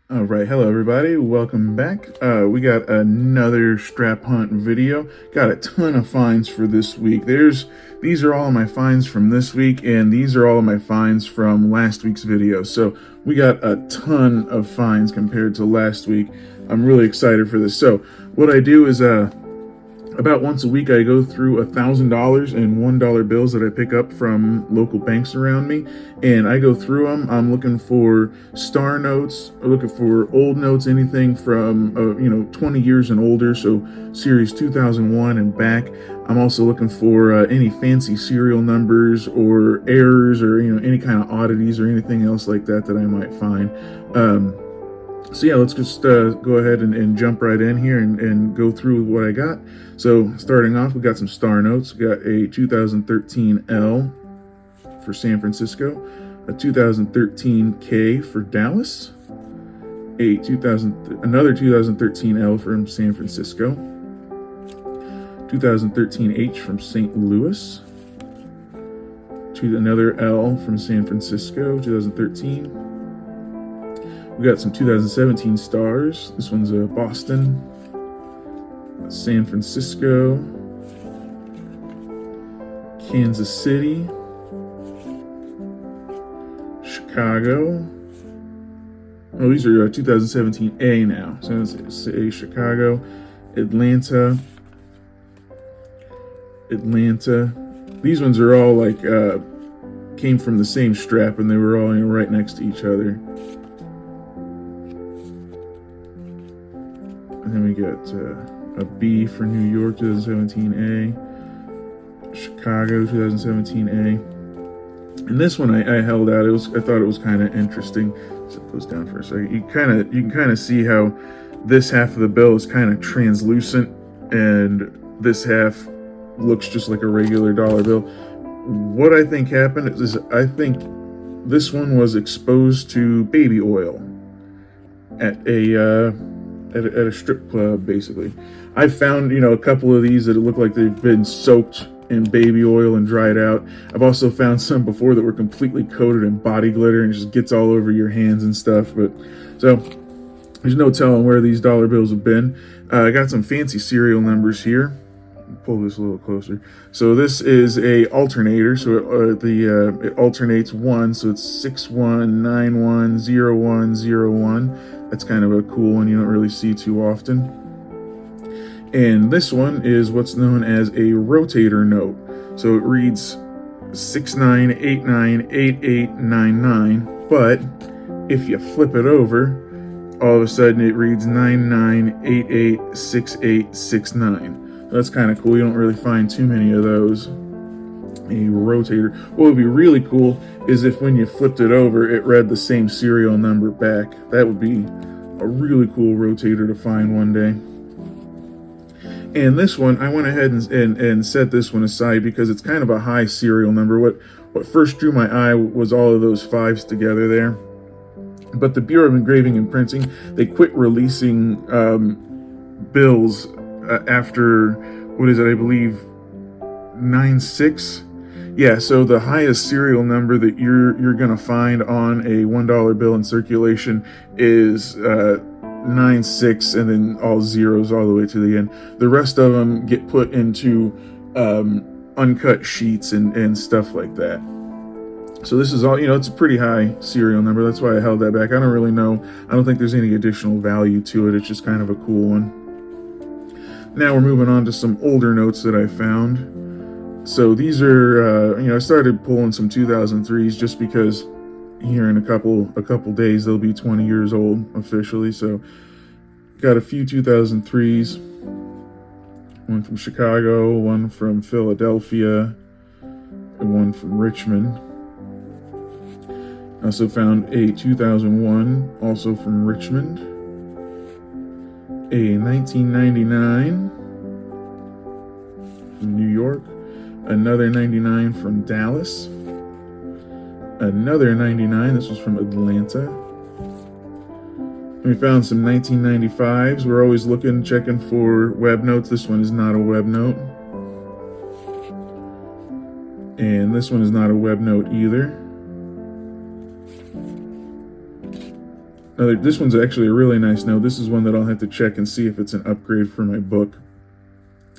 All right, hello everybody, welcome back. We got another strap hunt video. Got a ton of finds for this week. These are all of my finds from this week, and these are all of my finds from last week's video. So we got a ton of finds compared to last week. I'm really excited for this. So what I do is about once a week I go through $1,000 in $1 bills that I pick up from local banks around me, and I go through them. I'm looking for star notes, I'm looking for old notes, anything from 20 years and older, so series 2001 and back. I'm also looking for any fancy serial numbers or errors, or any kind of oddities or anything else like that that I might find. So yeah, let's just go ahead and jump right in here and go through what I got. So starting off, we got some star notes. We got a 2013 L for San Francisco, a 2013 K for Dallas, another 2013 L from San Francisco, 2013 H from St. Louis, another L from San Francisco, 2013. We got some 2017 stars. This one's Boston, San Francisco, Kansas City, Chicago. Oh, these are 2017 A now. So it's A, Chicago, Atlanta. These ones are all like came from the same strap, and they were all right next to each other. And then we got a B for New York, 2017 A, Chicago, 2017 A. And this one I held out. I thought it was kind of interesting. Set those down for a second. You can kind of see how this half of the bill is kind of translucent, and this half looks just like a regular dollar bill. What I think happened is I think this one was exposed to baby oil at a strip club, basically. I found, a couple of these that look like they've been soaked in baby oil and dried out. I've also found some before that were completely coated in body glitter and just gets all over your hands and stuff. But so there's no telling where these dollar bills have been. I got some fancy serial numbers here. Pull this a little closer. So this is a alternator. So it alternates one. So it's 61910101. That's kind of a cool one you don't really see too often. And this one is what's known as a rotator note. So it reads 69898899, but if you flip it over, all of a sudden it reads 99886869. That's kind of cool. You don't really find too many of those. A rotator. What would be really cool is if when you flipped it over, it read the same serial number back. That would be a really cool rotator to find one day. And this one, I went ahead and set this one aside because it's kind of a high serial number. What first drew my eye was all of those fives together there. But the Bureau of Engraving and Printing, they quit releasing bills after, what is it, I believe 96. Yeah, so the highest serial number that you're gonna find on a $1 bill in circulation is 96, and then all zeros all the way to the end. The rest of them get put into uncut sheets and stuff like that. So this is all, it's a pretty high serial number. That's why I held that back. I don't really know. I don't think there's any additional value to it. It's just kind of a cool one. Now we're moving on to some older notes that I found. So these are, I started pulling some 2003s just because here in a couple days they'll be 20 years old officially. So got a few 2003s, one from Chicago, one from Philadelphia, and one from Richmond. I also found a 2001, also from Richmond, a 1999 from New York, another 99 from Dallas, another 99, this was from Atlanta. We found some 1995s. We're always checking for web notes. This one is not a web note. And this one is not a web note either. This one's actually a really nice note. This is one that I'll have to check and see if it's an upgrade for my book.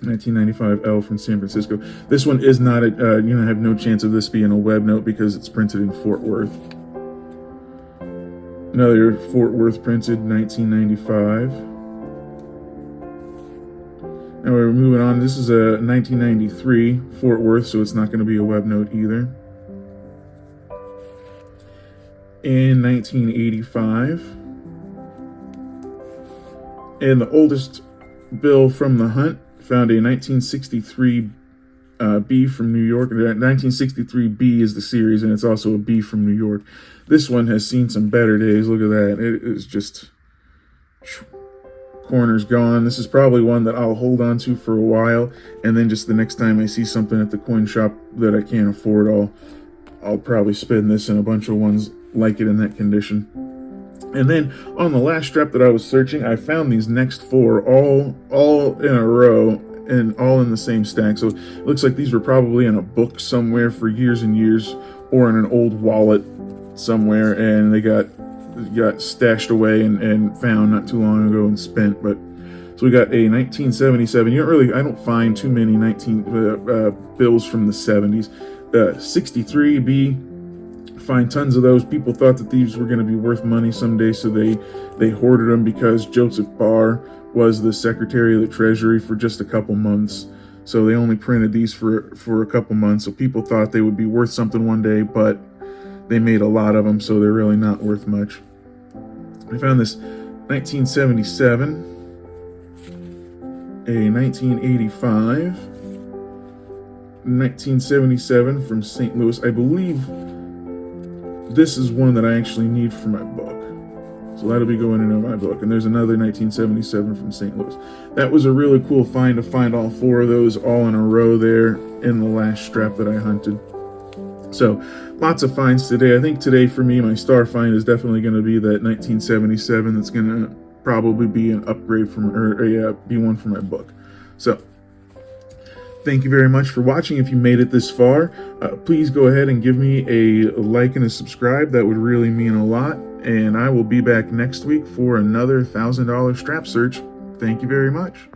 1995 L from San Francisco. This one is not a, I have no chance of this being a web note because it's printed in Fort Worth. Another Fort Worth printed, 1995. Now we're moving on. This is a 1993 Fort Worth, so it's not going to be a web note either. In 1985. And the oldest bill from the hunt found a 1963 B from New York. 1963 B is the series, and it's also a B from New York. This one has seen some better days. Look at that. It is just corners gone. This is probably one that I'll hold on to for a while, and then just the next time I see something at the coin shop that I can't afford, I'll probably spend this in a bunch of ones like it in that condition. And then on the last strap that I was searching, I found these next four all in a row and all in the same stack. So it looks like these were probably in a book somewhere for years and years, or in an old wallet somewhere, and they got stashed away and found not too long ago and spent. But so we got a 1977. I don't find too many bills from the 70s. 63B. Find tons of those. People thought that these were going to be worth money someday, so they hoarded them because Joseph Barr was the Secretary of the Treasury for just a couple months. So they only printed these for a couple months. So people thought they would be worth something one day, but they made a lot of them, so they're really not worth much. I found this 1977, a 1985, 1977 from St. Louis. I believe this is one that I actually need for my book. So that'll be going into my book. And there's another 1977 from St. Louis. That was a really cool find to find all four of those all in a row there in the last strap that I hunted. So lots of finds today. I think today for me, my star find is definitely going to be that 1977. That's going to probably be an upgrade from, be one for my book. So thank you very much for watching. If you made it this far, please go ahead and give me a like and a subscribe. That would really mean a lot. And I will be back next week for another $1,000 strap search. Thank you very much.